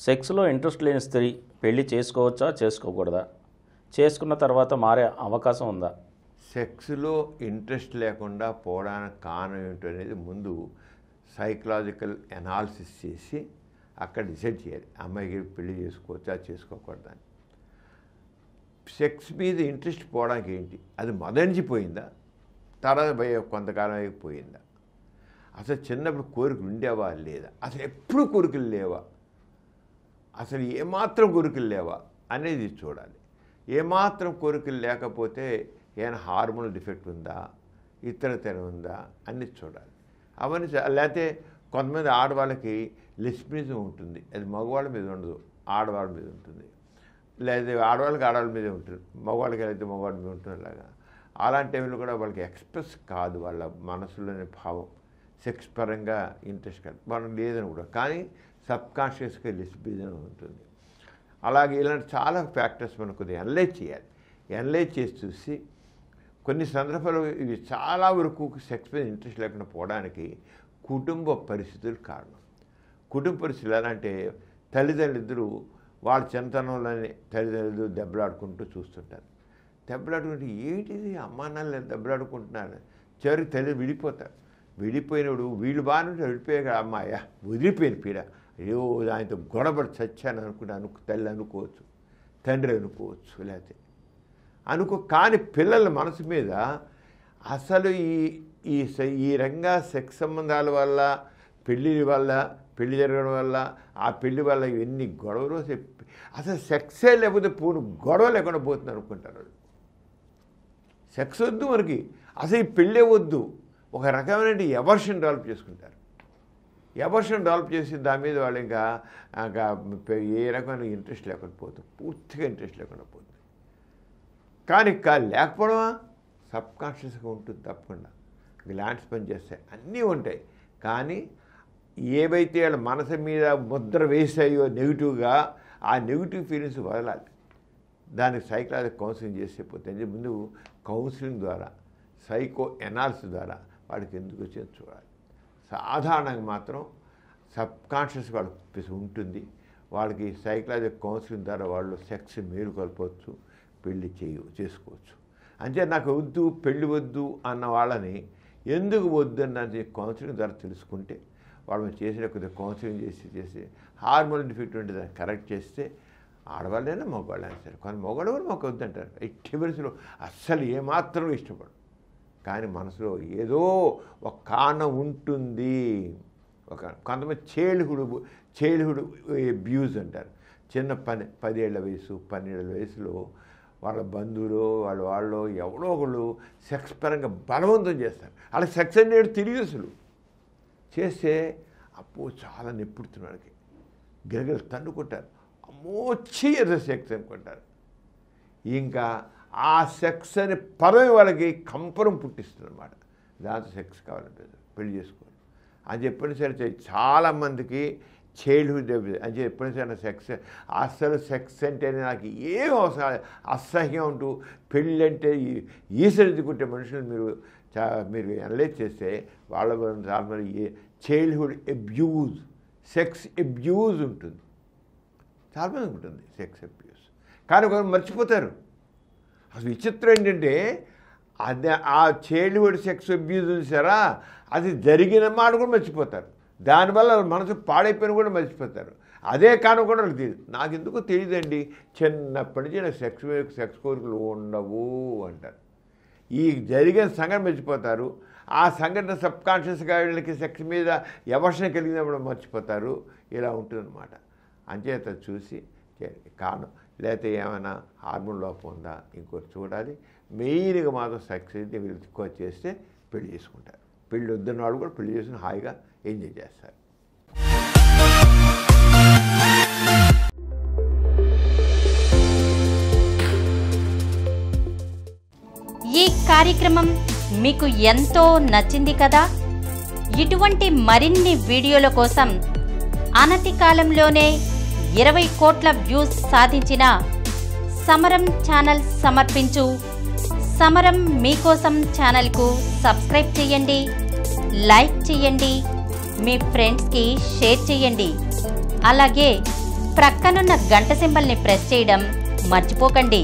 సెక్స్లో interest లేని స్త్రీ పెళ్లి చేసుకోవచ్చా చేసుకోకూడదా? చేసుకున్న తర్వాత మారే అవకాశం ఉందా? సెక్స్లో ఇంట్రెస్ట్ లేకుండా పోవడానికి కారణం ఏంటనేది ముందు సైకలాజికల్ అనాలిసిస్ చేసి అక్కడ డిసైడ్ చేయాలి. అమ్మాయికి పెళ్లి చేసుకోవచ్చా చేసుకోకూడదని. సెక్స్ మీద ఇంట్రెస్ట్ పోవడానికి ఏంటి? అది మొదటించిపోయిందా, తర్వాత కొంతకాలం అయిపోయిందా? అసలు చిన్నప్పుడు కోరికలు ఉండేవా లేదా, అసలు ఎప్పుడు కోరికలు లేవా, అసలు ఏమాత్రం కోరికలు లేవా అనేది చూడాలి. ఏమాత్రం కోరికలు లేకపోతే ఏమైనా హార్మోనల్ డిఫెక్ట్ ఉందా, ఇతరతర ఉందా అన్నీ చూడాలి. అవన్నీ లేకపోతే కొంతమంది ఆడవాళ్ళకి లెస్బినిజం ఉంటుంది, అది మగవాళ్ళ మీద ఉండదు, ఆడవాళ్ళ మీద ఉంటుంది. లేదా ఆడవాళ్ళకి ఆడవాళ్ళ మీదే ఉంటుంది, మగవాళ్ళకి అయితే మగవాళ్ళ మీద ఉంటుంది. అలాగా అలాంటి టైంలో కూడా వాళ్ళకి ఎక్స్ప్రెస్ కాదు వాళ్ళ మనసులోని భావం, సెక్స్ పరంగా ఇంట్రెస్ట్ కాదు, మనం లేదని కూడా, కానీ సబ్కాన్షియస్గా లెస్బినిజం ఉంటుంది. అలాగే ఇలాంటి చాలా ఫ్యాక్టర్స్ మనకు అనలైజ్ చేయాలి. అనలైజ్ చేసి చూసి కొన్ని సందర్భాలు ఇవి చాలా వరకు సెక్స్ మీద ఇంట్రెస్ట్ లేకుండా పోవడానికి కుటుంబ పరిస్థితులు కారణం. కుటుంబ పరిస్థితులు ఎలా అంటే, తల్లిదండ్రులు వాళ్ళ చిన్నతనంలోనే తల్లిదండ్రులు దెబ్బలాడుకుంటూ చూస్తుంటారు. దెబ్బలాడుకుంటే ఏంటిది అమ్మా నాన్న దెబ్బలాడుకుంటున్నారు, చివరికి తల్లి విడిపోతారు. విడిపోయినప్పుడు వీళ్ళు బాగానే విడిపోయాక అమ్మాయ వదిలిపోయిన పీడ, అయ్యో ఆయనతో గొడవపడి చచ్చాను తల్లి అనుకోవచ్చు, తండ్రి అనుకోవచ్చు, లేకపోతే కానీ పిల్లల మనసు మీద అసలు ఈ రంగా సెక్స్ సంబంధాల వల్ల, పెళ్లి జరగడం వల్ల, ఆ పెళ్లి వల్ల ఎన్ని గొడవలు, అసలు సెక్సే లేకపోతే గొడవ లేకుండా పోతుంది అనుకుంటారు వాళ్ళు. సెక్స్ వద్దు మనకి, అసలు ఈ పెళ్ళే వద్దు, ఒక రకమైన ఎవర్షన్ డెవలప్ చేసుకుంటారు. ఎవర్షన్ డెవలప్ చేసి దాని మీద వాళ్ళు ఇంకా ఏ రకమైన ఇంట్రెస్ట్ లేకుండా పోతుంది, పూర్తిగా ఇంట్రెస్ట్ లేకుండా పోతుంది. కానీ లేకపోవడమా సబ్కాన్షియస్గా ఉంటుంది తప్పకుండా. గ్లాండ్స్ పనిచేస్తాయి, అన్నీ ఉంటాయి, కానీ ఏవైతే వాళ్ళ మనసు మీద ముద్ర వేసాయో నెగిటివ్గా, ఆ నెగిటివ్ ఫీలింగ్స్ వదలాలి. దానికి సైకలాజికల్ కౌన్సిలింగ్ చేస్తే పోతే ముందు కౌన్సిలింగ్ ద్వారా, సైకో ఎనాలిసిస్ ద్వారా వాడికి ఎందుకు వచ్చేది చూడాలి. సాధారణంగా మాత్రం సబ్కాన్షియస్ వాళ్ళకి ఉంటుంది. వాళ్ళకి సైకలాజికల్ కౌన్సిలింగ్ ద్వారా వాళ్ళు సెక్స్ మేలుకొల్పవచ్చు, పెళ్లి చేసుకోవచ్చు. అంటే నాకు వద్దు, పెళ్ళి వద్దు అన్న వాళ్ళని ఎందుకు వద్దు అన్నది కౌన్సిలింగ్ ద్వారా తెలుసుకుంటే, వాళ్ళు చేసిన కొద్దిగా కౌన్సిలింగ్ చేసి హార్మోన్ డిఫెక్ట్ ఉంటే దాన్ని కరెక్ట్ చేస్తే, ఆడవాళ్ళైనా మగవాళ్ళైనా సరే, కొన్ని మగవాళ్ళు కూడా మాకు వద్దంటారు. ఎట్టి వయసులో అస్సలు ఏమాత్రం ఇష్టపడు, కానీ మనసులో ఏదో ఒక కారణం ఉంటుంది. కొంతమంది చైల్డ్హుడ్ అబ్యూజ్ అంటారు. చిన్న 10 ఏళ్ల వయసు, 12 ఏళ్ల వయసులో వాళ్ళ బంధువులు వాళ్ళు ఎవరో ఒకళ్ళు సెక్స్ పరంగా బలవంతం చేస్తారు. అలా సెక్స్ అనేది తెలియదు అసలు. చేస్తే అప్పు చాలా నెప్పుడుతున్నాడికి గిరగలు తన్నుకుంటారు, అమ్మోచ్చి ఏదో సెక్స్ అనుకుంటారు. ఇంకా ఆ సెక్స్ అనే పదవి వాళ్ళకి కంపరం పుట్టిస్తుంది అన్నమాట. దాంతో సెక్స్ కావాలంటే పెళ్లి చేసుకోవాలి అని చెప్పిన సరే చాలామందికి చైల్డ్హుడ్ అని చెప్పిన సరే సెక్స్, అస్సలు సెక్స్ అంటే నాకు ఏం అవసరం, అసహ్యం అంటూ పెళ్ళి అంటే ఈసరించుకుంటే మనుషులు మీరు అనలైజ్ చేస్తే వాళ్ళ చాలామంది చైల్డ్హుడ్ అబ్యూజ్, సెక్స్ అబ్యూజ్ ఉంటుంది, చాలామంది ఉంటుంది సెక్స్ అబ్యూజ్. కానీ కొంచెం మర్చిపోతారు. అసలు విచిత్రం ఏంటంటే, అది ఆ చైల్డ్హుడ్ సెక్స్ అబ్యూజ్ చూసారా, అది జరిగిన మాట కూడా మర్చిపోతారు. దానివల్ల మనసు పాడైపోయిన కూడా మర్చిపోతారు. అదే కారణం కూడా వాళ్ళకి తెలియదు. నాకు ఎందుకో తెలియదండి, చిన్నప్పటి నుంచి నాకు సెక్స్ కోరికలు ఉండవు అంటారు. ఈ జరిగిన సంఘటన మర్చిపోతారు. ఆ సంఘటన సబ్కాన్షియస్గా వీళ్ళకి సెక్స్ మీద ఎవర్షన్ కలిగినప్పుడు మర్చిపోతారు. ఇలా ఉంటుందన్నమాట. అంచేత చూసి కారణం, లేకపోతే ఏమైనా హార్మోన్ లోపం ఉందా ఇంకోటి చూడాలి. మెయిన్గా మాత్రం సెక్స్ అయితే వీళ్ళు ఎక్కువ చేస్తే పెళ్లి చేసుకుంటారు. పెళ్ళి వద్దన్న వాళ్ళు కూడా పెళ్లి చేసుకుని హాయిగా ఎంజాయ్ చేస్తారు. ఈ కార్యక్రమం మీకు ఎంతో నచ్చింది కదా? ఇటువంటి మరిన్ని వీడియోల కోసం అనతి కాలంలోనే 20 కోట్ల వ్యూస్ సాధించిన సమరం ఛానల్ సమర్పించు సమరం మీకోసం ఛానల్కు సబ్స్క్రైబ్ చేయండి, లైక్ చేయండి, మీ ఫ్రెండ్స్కి షేర్ చేయండి. అలాగే ప్రక్కనున్న గంట సింబల్ని ప్రెస్ చేయడం మర్చిపోకండి.